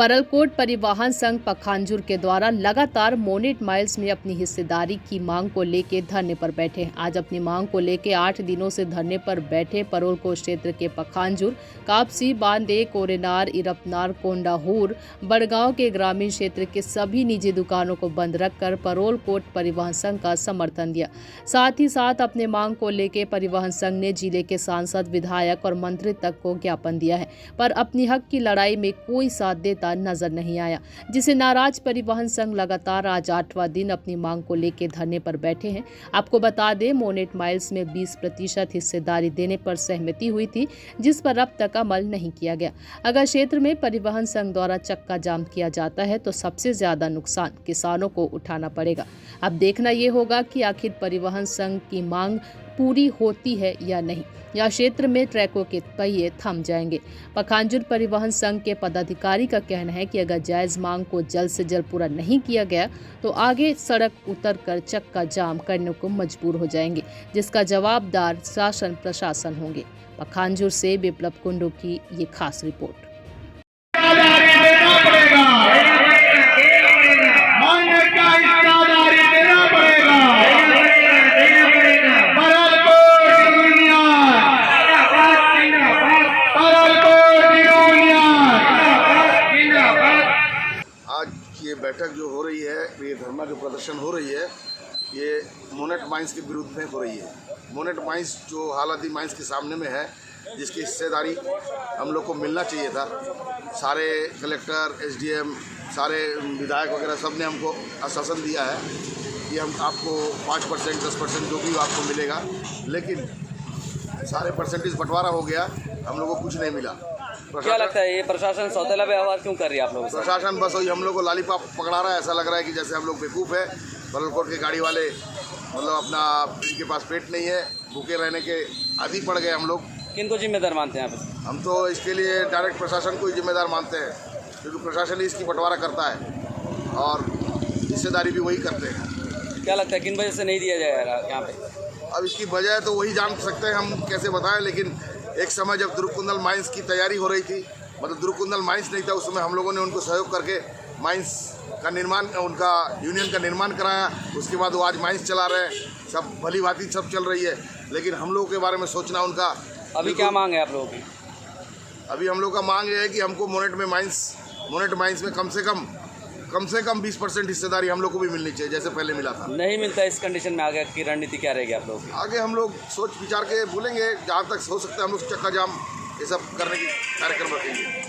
परलकोट परिवहन संघ पखांजूर के द्वारा लगातार मोनेट माइल्स में अपनी हिस्सेदारी की मांग को लेकर धरने पर बैठे। आज अपनी मांग को लेकर 8 दिनों से धरने पर बैठे परलकोट क्षेत्र के पखांजूर, कापसी, बांदे, कोरेनार, इरपनार, कोंडाहूर, बड़गांव के ग्रामीण क्षेत्र के सभी निजी दुकानों को बंद रखकर परलकोट परिवहन संघ का समर्थन दिया। साथ ही साथ अपने मांग को लेकर परिवहन संघ ने जिले के सांसद, विधायक और मंत्री तक को ज्ञापन दिया है, पर अपनी हक की लड़ाई में कोई साथ देता नजर नहीं आया, जिसे नाराज परिवहन संघ लगातार आज 8वां दिन अपनी मांग को लेकर धरने पर बैठे हैं। आपको बता दें, मोनेट माइल्स में 20% हिस्सेदारी देने पर सहमति हुई थी, जिस पर अब तक अमल नहीं किया गया। अगर क्षेत्र में परिवहन संघ द्वारा चक्का जाम किया जाता है तो सबसे ज्यादा नुकसान किसानों को उठाना पड़ेगा। अब देखना ये होगा कि आखिर परिवहन संघ की मांग पूरी होती है या नहीं, या क्षेत्र में ट्रकों के पहिए थम जाएंगे। पखांजूर परिवहन संघ के पदाधिकारी का कहना है कि अगर जायज मांग को जल्द से जल्द पूरा नहीं किया गया तो आगे सड़क उतरकर चक्का जाम करने को मजबूर हो जाएंगे, जिसका जवाबदार शासन प्रशासन होंगे। पखांजूर से विप्लव कुंडू की ये खास रिपोर्ट। ये बैठक जो हो रही है, ये धरना जो प्रदर्शन हो रही है, ये मोनेट माइंस के विरुद्ध में हो रही है। मोनेट माइंस जो हालाती माइंस के सामने में है, जिसकी हिस्सेदारी हम लोग को मिलना चाहिए था। सारे कलेक्टर, एसडीएम, सारे विधायक वगैरह सब ने हमको आश्वासन दिया है कि हम आपको 5%, 10% जो भी आपको मिलेगा, लेकिन सारे परसेंटेज बंटवारा हो गया, हम लोग को कुछ नहीं मिला। क्या लगता है ये प्रशासन सौतेला व्यवहार क्यों कर रही है आप लोग? प्रशासन बस वही हम लोग को लॉलीपॉप पकड़ा रहा है। ऐसा लग रहा है कि जैसे हम लोग बेवकूफ़ है। परलकोट के गाड़ी वाले मतलब अपना, इनके पास पेट नहीं है, भूखे रहने के आदी पड़ गए हम लोग। किनको जिम्मेदार मानते हैं आप? हम तो इसके लिए डायरेक्ट प्रशासन को ही जिम्मेदार मानते हैं, क्योंकि प्रशासन ही इसकी बंटवारा करता है और हिस्सेदारी भी वही करते हैं। क्या लगता है किन वजह से नहीं दिया जाएगा यहाँ पे? अब इसकी वजह तो वही जान सकते हैं, हम कैसे बताएं। लेकिन एक समय जब दुर्गकुंडल माइंस की तैयारी हो रही थी, मतलब दुर्गकुंडल माइंस नहीं था उस समय, हम लोगों ने उनको सहयोग करके माइंस का निर्माण, उनका यूनियन का निर्माण कराया। उसके बाद वो आज माइंस चला रहे हैं, सब भली भांति सब चल रही है। लेकिन हम लोगों के बारे में सोचना उनका। अभी क्या मांग है आप लोगों की? अभी हम लोग का मांग ये है कि हमको मोनेट माइंस में कम से कम 20% हिस्सेदारी हम लोग को भी मिलनी चाहिए, जैसे पहले मिला था। नहीं मिलता इस कंडीशन में आगे की रणनीति क्या रहेगी आप लोगों की? आगे हम लोग सोच विचार के बोलेंगे, जहाँ तक हो सकता है हम लोग चक्का जाम ये सब करने की कार्यक्रम रखेंगे।